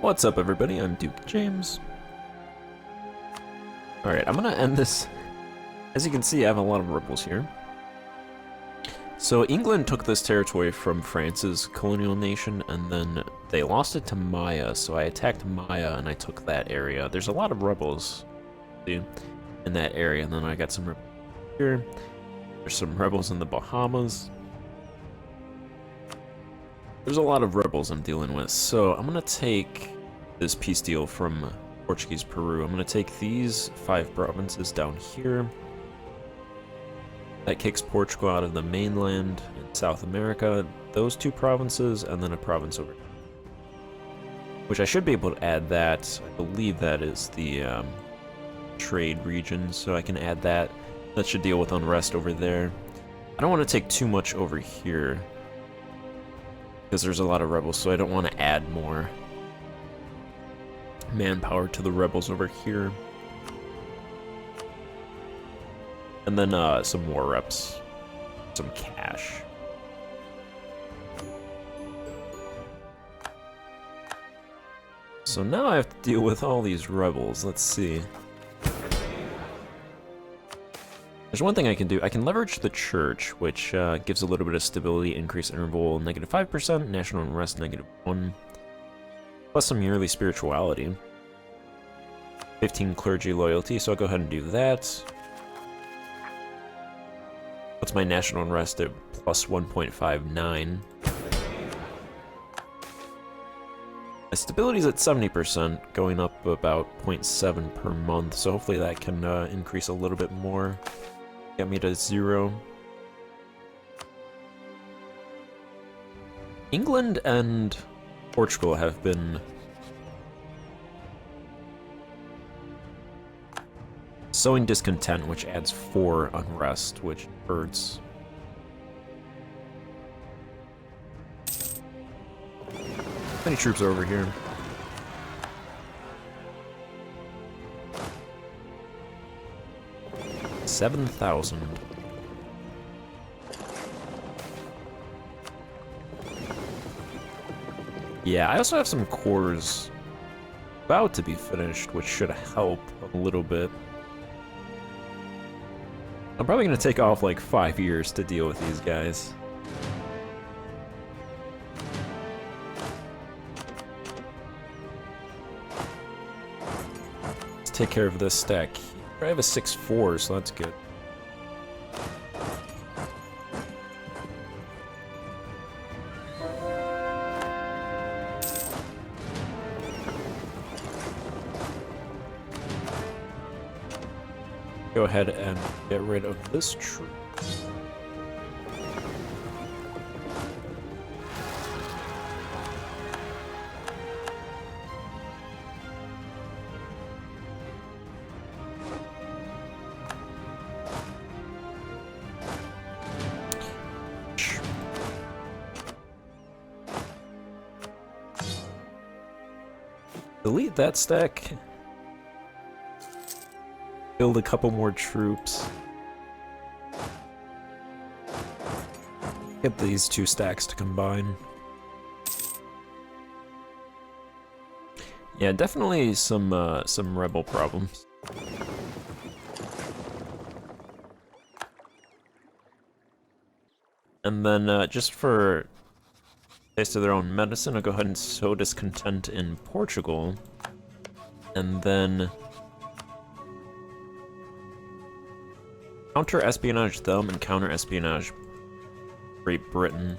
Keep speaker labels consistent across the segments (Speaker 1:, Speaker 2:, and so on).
Speaker 1: What's up, everybody? I'm Duke James. Alright, I'm gonna end this. As you can see, I have a lot of rebels here. So England took this territory from France's colonial nation, and then they lost it to Maya, so I attacked Maya and I took that area. There's a lot of rebels, see, in that area, and then I got some rebels here. There's some rebels in the Bahamas. There's a lot of rebels I'm dealing with, so I'm gonna take this peace deal from Portuguese Peru. I'm gonna take these 5 provinces down here. That kicks Portugal out of the mainland in South America. Those 2 provinces, and then a province over here. Which I should be able to add that. I believe that is the trade region, so I can add that. That should deal with unrest over there. I don't want to take too much over here, because there's a lot of rebels, so I don't want to add more manpower to the rebels over here. And then some war reps, some cash. So now I have to deal with all these rebels. Let's see. There's one thing I can do. I can leverage the church, which gives a little bit of stability, increase interval -5%, national unrest -1, plus some yearly spirituality. 15 clergy loyalty, so I'll go ahead and do that. What's my national unrest at plus 1.59? My stability's at 70%, going up about 0.7 per month, so hopefully that can increase a little bit more. Get me to 0. England and Portugal have been sowing discontent, which adds 4 unrest, which hurts. How many troops are over here? $7,000. Yeah, I also have some cores about to be finished, which should help a little bit. I'm probably gonna take off like 5 years to deal with these guys. Let's take care of this stack. I have a 6-4, so that's good. Go ahead and get rid of this troop. Delete that stack. Build a couple more troops. Get these 2 stacks to combine. Yeah, definitely some rebel problems. And then just for taste of their own medicine, I'll go ahead and sow discontent in Portugal, and then counter-espionage them and counter-espionage Great Britain.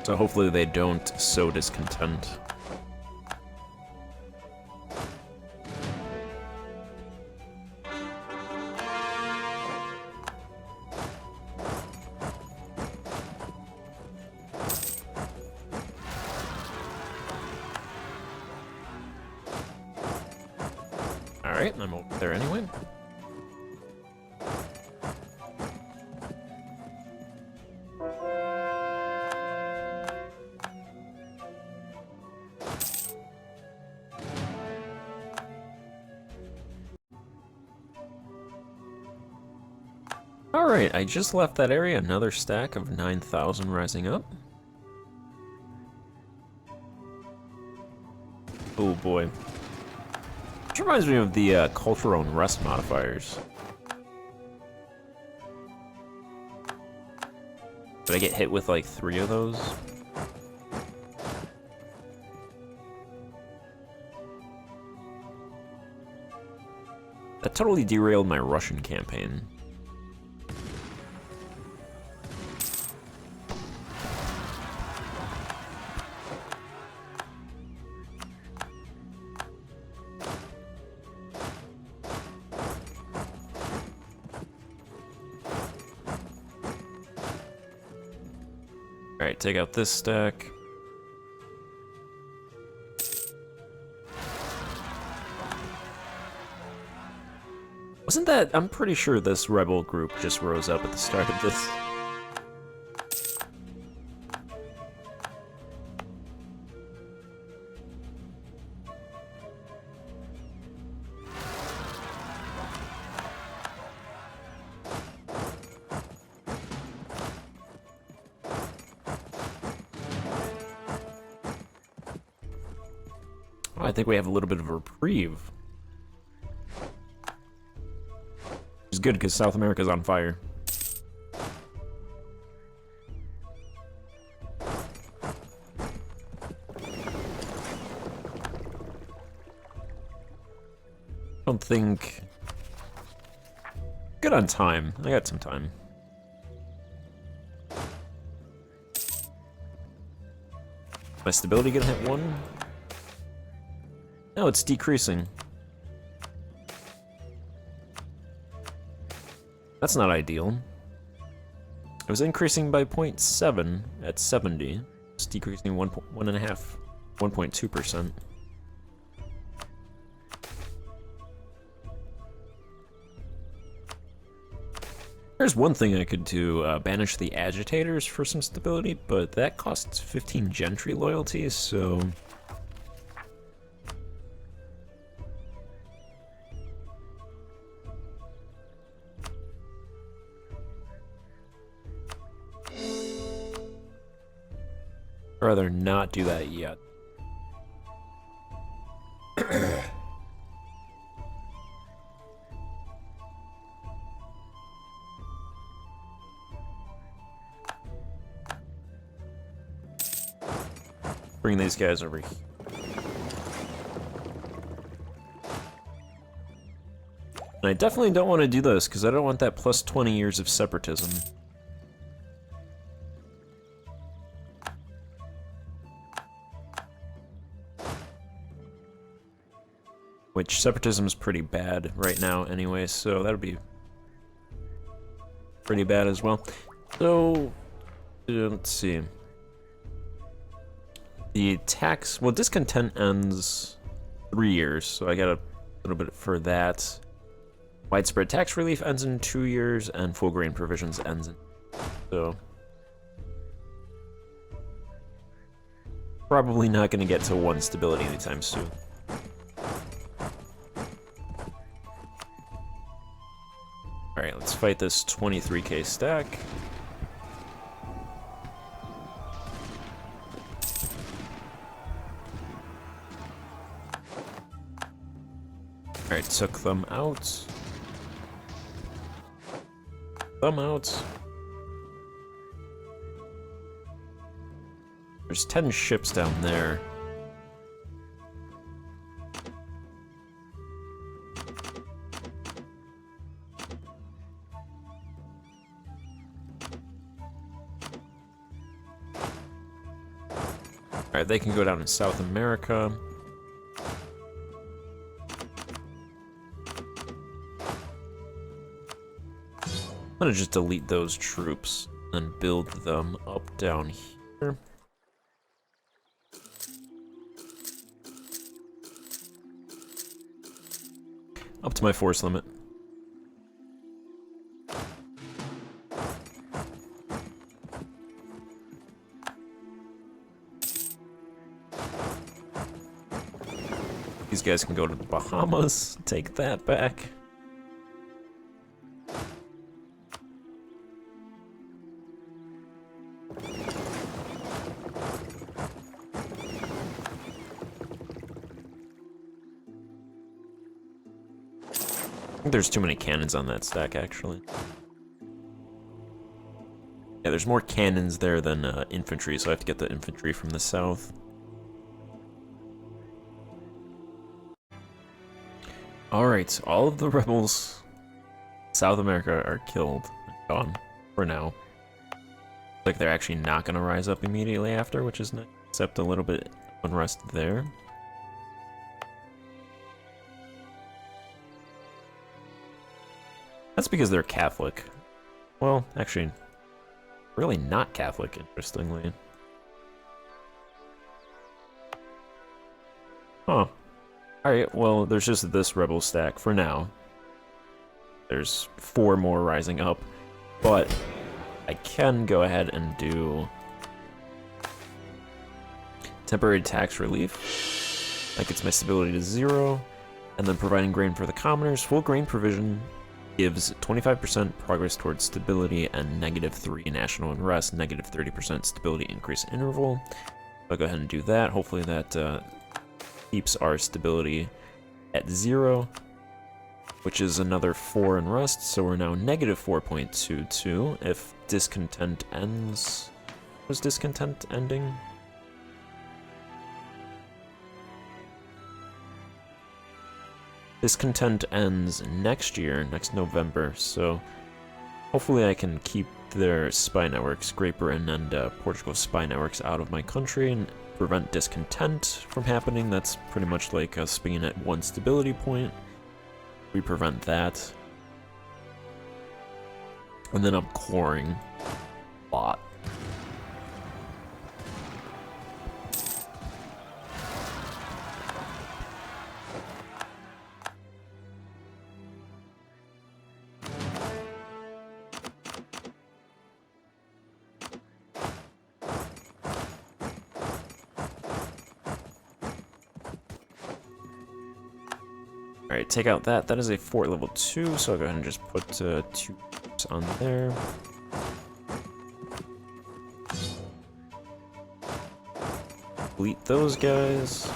Speaker 1: So hopefully they don't sow discontent. Alright, I'm over there anyway. Alright, I just left that area, another stack of 9,000 rising up. Oh boy. Which reminds me of the cultural unrest modifiers. Did I get hit with like 3 of those? That totally derailed my Russian campaign. Alright, take out this stack. Wasn't that... I'm pretty sure this rebel group just rose up at the start of this. Oh, I think we have a little bit of a reprieve. It's good because South America's on fire. Don't think... Good on time. I got some time. My stability gonna hit 1? No, it's decreasing. That's not ideal. It was increasing by 0.7 at 70. It's decreasing 1.2%. There's one thing I could do, banish the agitators for some stability, but that costs 15 gentry loyalty, so... I'd rather not do that yet. Bring these guys over here. And I definitely don't want to do this, because I don't want that plus 20 years of separatism. Which separatism is pretty bad right now anyway, so that'll be pretty bad as well. So, let's see. The tax, well, discontent ends 3 years, so I got a little bit for that. Widespread tax relief ends in 2 years, and full grain provisions ends in, so. Probably not gonna get to 1 stability anytime soon. Alright, let's fight this 23k stack. Alright, took them out. Them out. There's 10 ships down there. Alright, they can go down in South America. I'm gonna just delete those troops and build them up down here. Up to my force limit. These guys can go to the Bahamas, take that back. think there's too many cannons on that stack, actually. Yeah, there's more cannons there than infantry, so I have to get the infantry from the south. Alright, all of the rebels South America are killed and gone for now. Like they're actually not going to rise up immediately after, which is nice, except a little bit of unrest there. That's because they're Catholic. Well, actually, really not Catholic, interestingly. Huh. Alright, well, there's just this rebel stack for now. There's 4 more rising up, but I can go ahead and do temporary tax relief. That gets my stability to 0, and then providing grain for the commoners. Full grain provision gives 25% progress towards stability and -3 national unrest, -30% stability increase interval. I'll go ahead and do that. Hopefully that keeps our stability at 0, which is another 4 unrest, so we're now -4.22 if discontent ends. Was discontent ending? Discontent ends next year, next November, so hopefully I can keep their spy networks, Great Britain and Portugal's spy networks, out of my country and prevent discontent from happening. That's pretty much like us being at 1 stability point. We prevent that. And then I'm coring a lot. Alright, take out that. That is a fort level 2, so I'll go ahead and just put 2 on there. Delete those guys.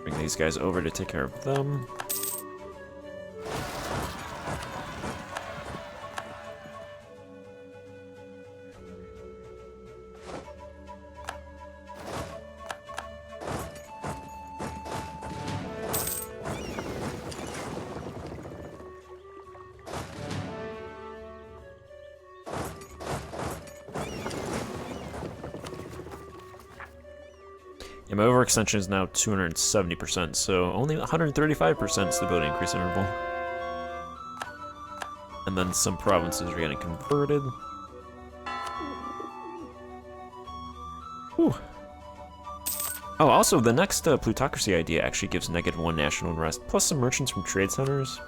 Speaker 1: Bring these guys over to take care of them. Yeah, my overextension is now 270%, so only 135% stability increase interval. And then some provinces are getting converted. Whew. Oh, also, the next plutocracy idea actually gives -1 national unrest, plus some merchants from trade centers.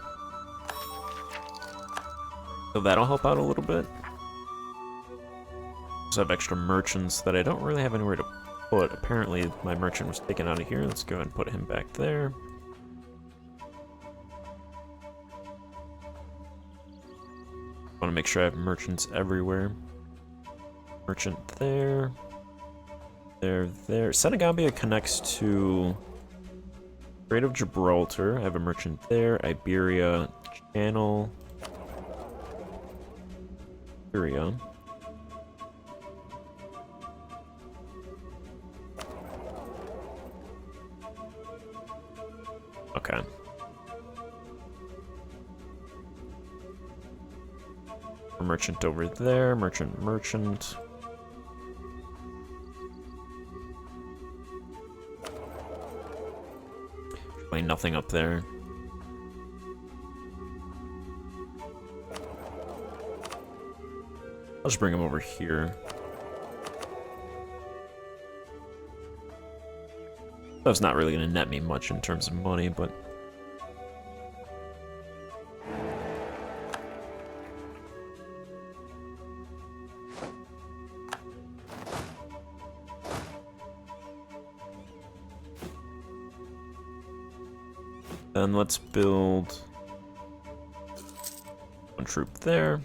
Speaker 1: So that'll help out a little bit. Also have extra merchants that I don't really have anywhere to put. Apparently, my merchant was taken out of here. Let's go ahead and put him back there. I want to make sure I have merchants everywhere. Merchant there. There. Senegambia connects to Strait of Gibraltar. I have a merchant there. Iberia Channel. Iberia. Okay. A merchant over there, merchant. Really nothing up there. I'll just bring him over here. That's not really going to net me much in terms of money, but... Then let's build 1 troop there.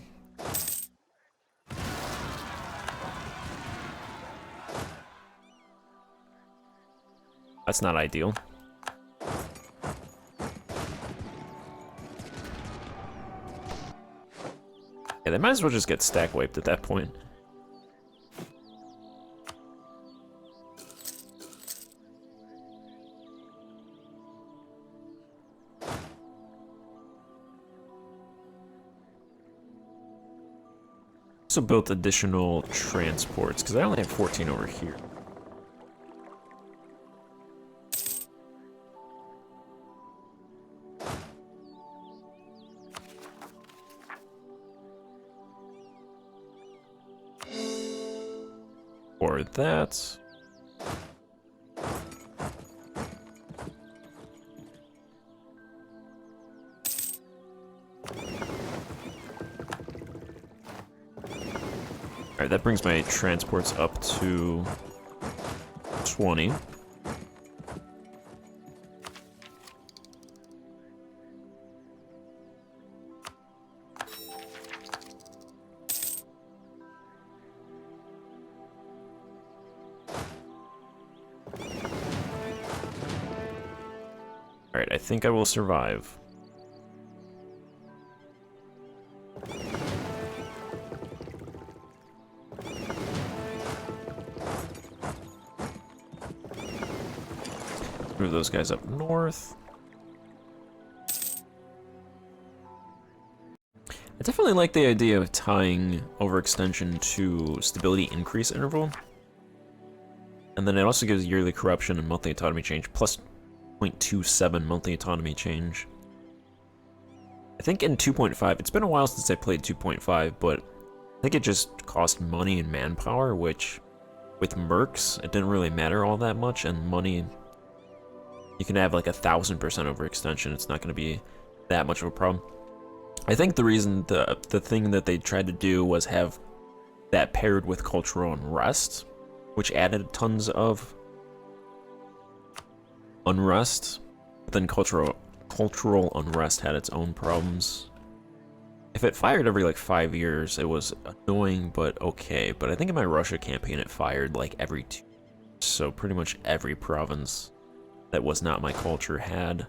Speaker 1: That's not ideal. Yeah, they might as well just get stack wiped at that point. Also built additional transports, because I only have 14 over here. Or that. Alright, that brings my transports up to 20. Alright, I think I will survive. Move those guys up north. I definitely like the idea of tying overextension to stability increase interval. And then it also gives yearly corruption and monthly autonomy change, plus 0.27 monthly autonomy change. I think in 2.5, it's been a while since I played 2.5, but I think it just cost money and manpower, which with mercs, it didn't really matter all that much, and money, you can have like 1000% overextension, it's not going to be that much of a problem. I think the reason, the thing that they tried to do was have that paired with cultural unrest, which added tons of unrest, but then cultural unrest had its own problems. If it fired every like 5 years, it was annoying, but okay. But I think in my Russia campaign, it fired like every 2 years. So pretty much every province that was not my culture had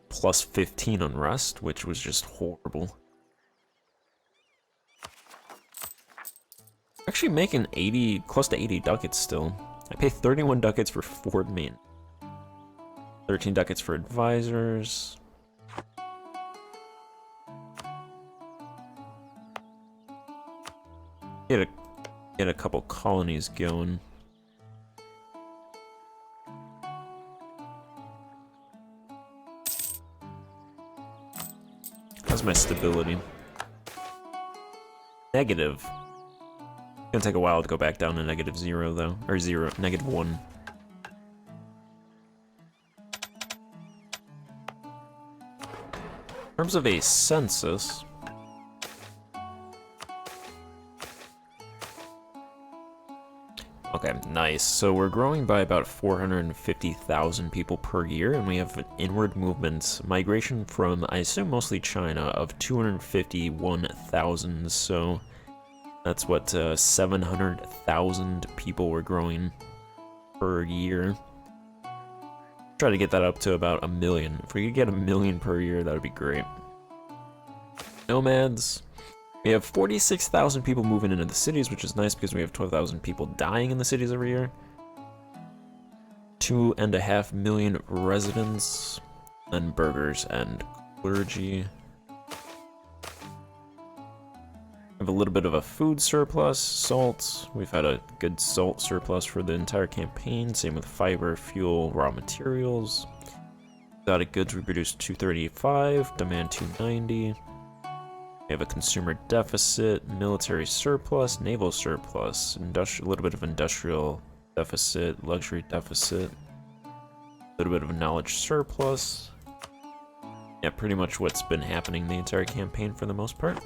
Speaker 1: plus 15 unrest, which was just horrible. Actually making 80, close to 80 ducats still. I pay 31 ducats for Ford main. 13 ducats for advisors. Get a couple colonies going. How's my stability? Negative. Gonna take a while to go back down to -0 though, or -1. In terms of a census, okay, nice. So we're growing by about 450,000 people per year, and we have an inward movement migration from, I assume, mostly China of 251,000. So that's what 700,000 people we're growing per year. Try to get that up to about 1 million. If we could get 1 million per year, that would be great. Nomads. We have 46,000 people moving into the cities, which is nice because we have 12,000 people dying in the cities every year. 2.5 million residents, and burghers and clergy. We have a little bit of a food surplus, salt. We've had a good salt surplus for the entire campaign. Same with fiber, fuel, raw materials. Exotic goods we produced 235, demand 290. We have a consumer deficit, military surplus, naval surplus, a little bit of industrial deficit, luxury deficit, a little bit of a knowledge surplus. Yeah, pretty much what's been happening the entire campaign for the most part.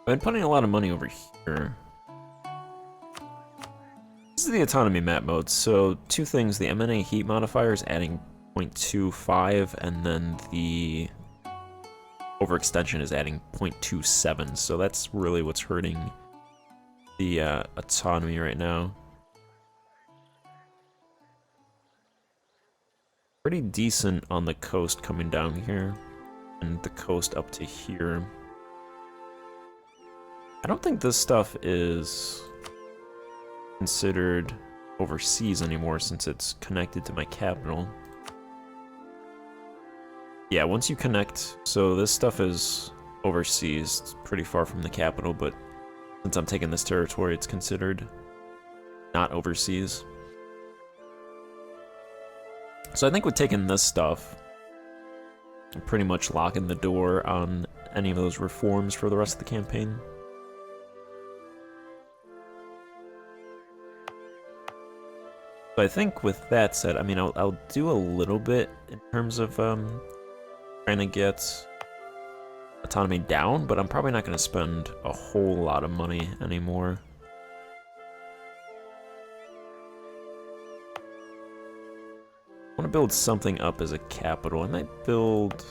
Speaker 1: I've been putting a lot of money over here. This is the autonomy map mode, so two things. The M&A heat modifier is adding 0.25, and then the overextension is adding 0.27, so that's really what's hurting the autonomy right now. Pretty decent on the coast coming down here, and the coast up to here. I don't think this stuff is considered overseas anymore since it's connected to my capital. Yeah, once you connect, so this stuff is overseas, it's pretty far from the capital, but since I'm taking this territory, it's considered not overseas. So I think with taking this stuff, I'm pretty much locking the door on any of those reforms for the rest of the campaign. So I think with that said, I mean, I'll do a little bit in terms of trying to get autonomy down, but I'm probably not going to spend a whole lot of money anymore. I want to build something up as a capital. I might build...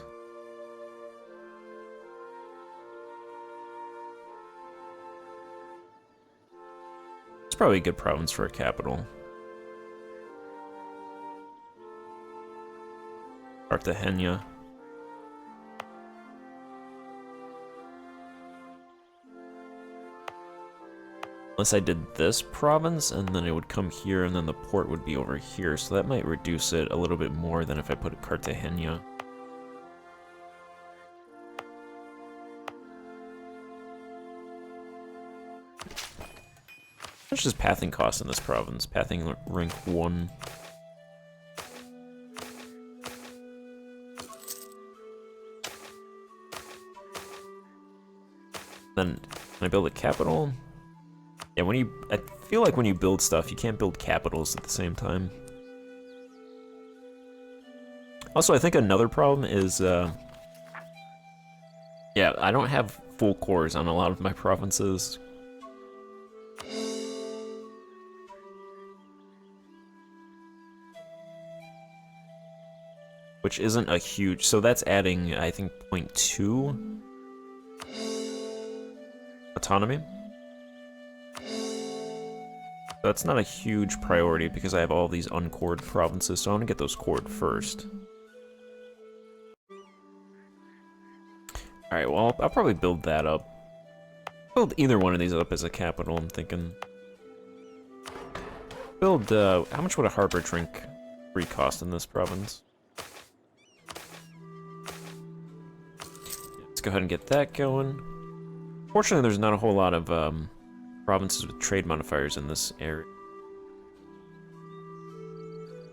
Speaker 1: It's probably a good province for a capital. Cartagena. Unless I did this province, and then it would come here, and then the port would be over here, so that might reduce it a little bit more than if I put Cartagena. How much does pathing cost in this province? Pathing rank 1. Then, can I build a capital? Yeah, I feel like when you build stuff, you can't build capitals at the same time. Also, I think another problem is, yeah, I don't have full cores on a lot of my provinces. Which isn't a huge, so that's adding, I think, 0.2 autonomy. That's not a huge priority because I have all these uncored provinces, so I want to get those cored first. Alright, well, I'll probably build that up. Build either one of these up as a capital, I'm thinking. Build, how much would a harbor drink free cost in this province? Let's go ahead and get that going. Fortunately, there's not a whole lot of, provinces with trade modifiers in this area.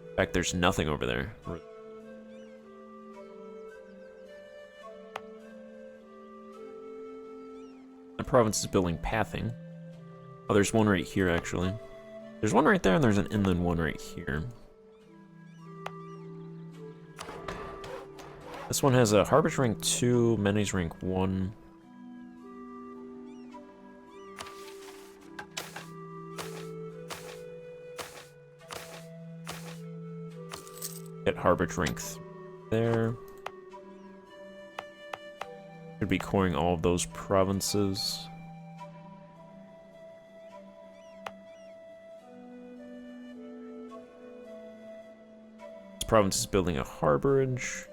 Speaker 1: In fact, there's nothing over there. The province is building pathing. Oh, there's one right here, actually. There's one right there, and there's an inland one right here. This one has a harbor's rank 2, Menes rank 1. Get harbor drink there. Should be coring all of those provinces. This province is building a harborage.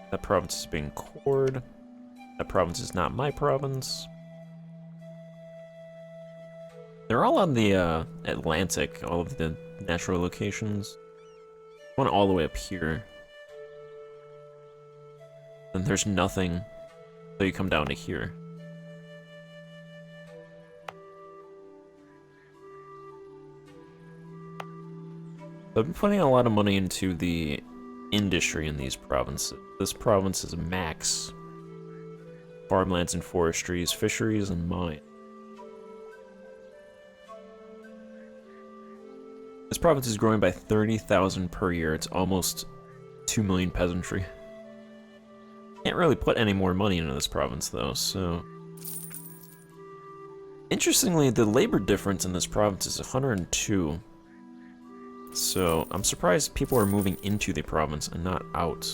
Speaker 1: That province is being cored. That province is not my province. They're all on the Atlantic, all of the natural locations. One all the way up here. And there's nothing, so you come down to here. So I've been putting a lot of money into the industry in these provinces. This province is max farmlands and forestries, fisheries, and mine. This province is growing by 30,000 per year. It's almost 2 million peasantry. Can't really put any more money into this province, though, so... Interestingly, the labor difference in this province is 102. So, I'm surprised people are moving into the province and not out.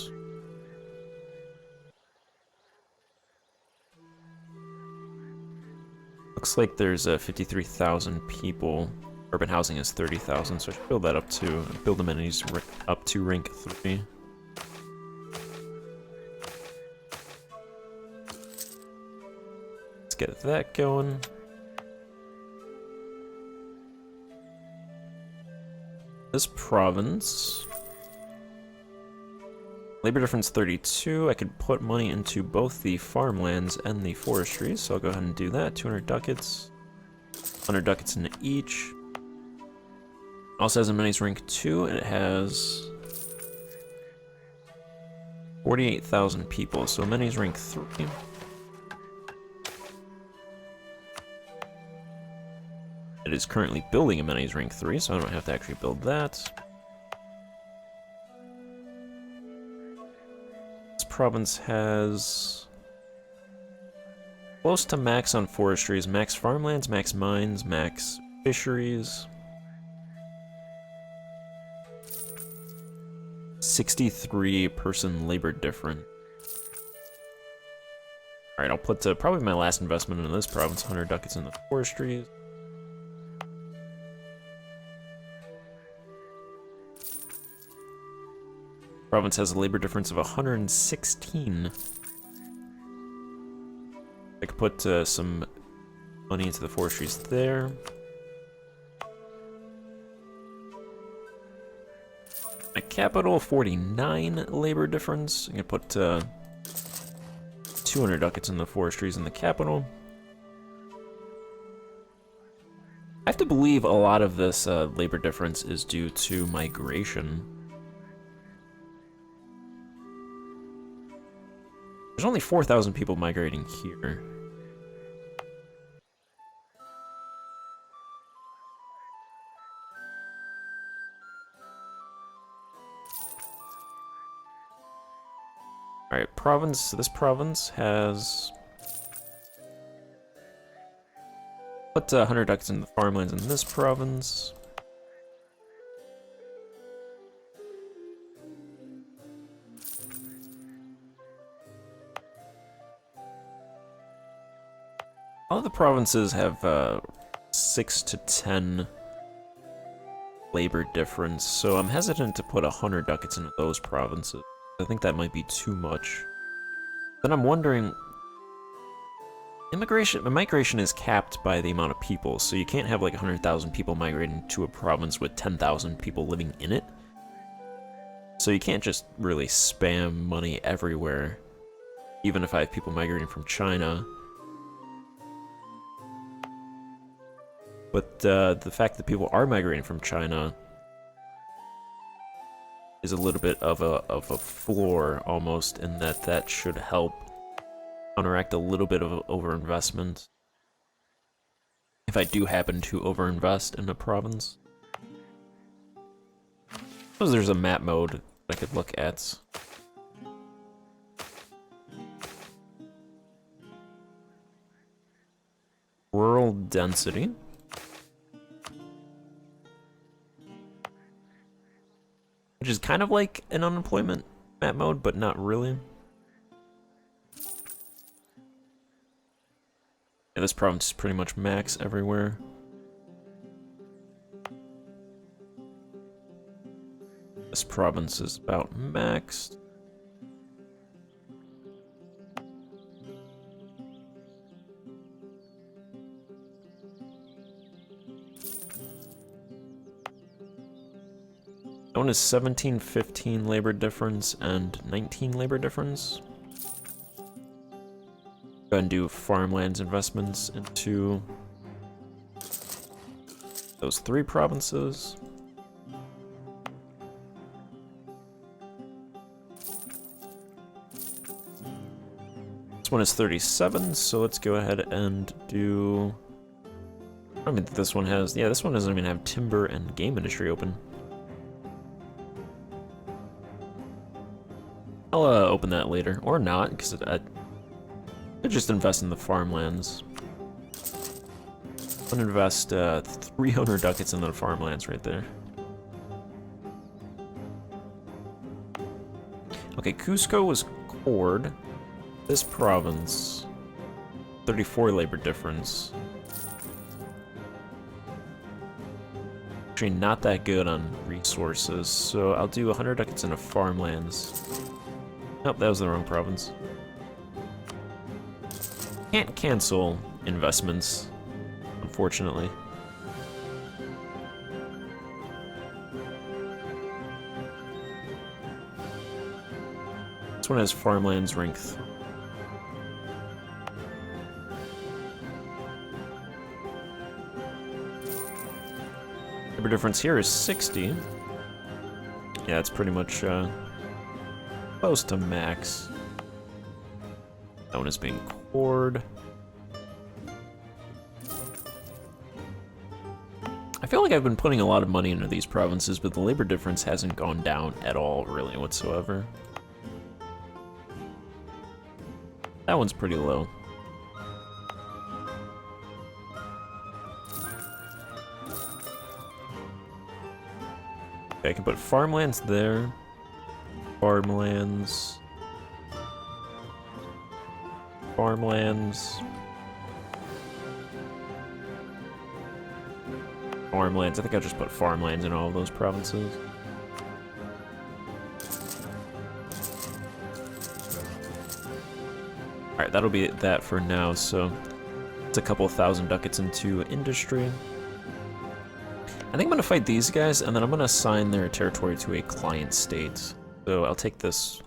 Speaker 1: Looks like there's 53,000 people. Urban housing is 30,000, so I should build that up to build amenities up to rank 3. Let's get that going. This province, labor difference 32. I could put money into both the farmlands and the forestry, so I'll go ahead and do that. 200 ducats, 100 ducats into each. Also has amenities rank 2, and it has 48,000 people, so amenities rank 3. It is currently building amenities rank 3, so I don't have to actually build that. This province has close to max on forestries, max farmlands, max mines, max fisheries. 63 person labor different. Alright, I'll put probably my last investment into this province, 100 ducats in the forestries. Province has a labor difference of 116. I could put some money into the forestries there. My capital, 49 labor difference. I'm gonna put 200 ducats in the forestries in the capital. I have to believe a lot of this labor difference is due to migration. There's only 4,000 people migrating here. Alright, province. This province has put 100 ducats in the farmlands in this province. All of the provinces have 6 to 10 labor difference, so I'm hesitant to put 100 ducats into those provinces. I think that might be too much. Then I'm wondering, migration is capped by the amount of people, so you can't have like 100,000 people migrating to a province with 10,000 people living in it. So you can't just really spam money everywhere, even if I have people migrating from China. But the fact that people are migrating from China is a little bit of a floor almost, in that should help counteract a little bit of overinvestment if I do happen to overinvest in a province. Suppose there's a map mode I could look at. Rural density. Which is kind of like an unemployment map mode, but not really. Yeah, this province is pretty much max everywhere. This province is about maxed. That one is 17, 15 labor difference, and 19 labor difference. Go ahead and do farmlands investments into those 3 provinces. This one is 37, so let's go ahead and do... I don't think this one has... Yeah, this one doesn't even have timber and game industry open. I'll open that later, or not, because I could just invest in the farmlands. I'm gonna invest 300 ducats into the farmlands right there. Okay, Cusco was cored. This province, 34 labor difference. actually not that good on resources, so I'll do 100 ducats into farmlands. Nope, that was the wrong province. Can't cancel investments, unfortunately. This one has farmlands rank 3. Labor difference here is 60. Yeah, it's pretty much close to max. That one is being cored. I feel like I've been putting a lot of money into these provinces, but the labor difference hasn't gone down at all, really, whatsoever. That one's pretty low. Okay, I can put farmlands there. Farmlands. Farmlands. Farmlands. I think I'll just put farmlands in all of those provinces. Alright, that'll be that for now, so it's a couple thousand ducats into industry. I think I'm gonna fight these guys, and then I'm gonna assign their territory to a client state. So I'll take this.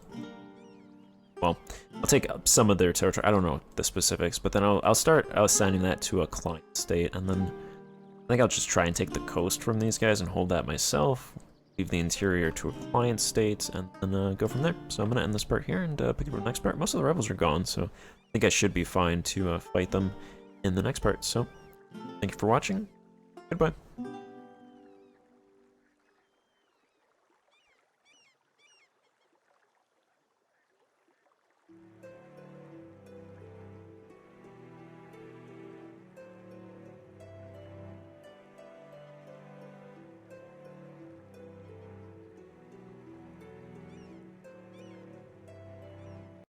Speaker 1: Well, I'll take up some of their territory. I don't know the specifics, but then I'll start assigning that to a client state, and then I think I'll just try and take the coast from these guys and hold that myself. Leave the interior to a client state, and then go from there. So I'm gonna end this part here and pick up the next part. Most of the rebels are gone, so I think I should be fine to fight them in the next part. So thank you for watching. Goodbye.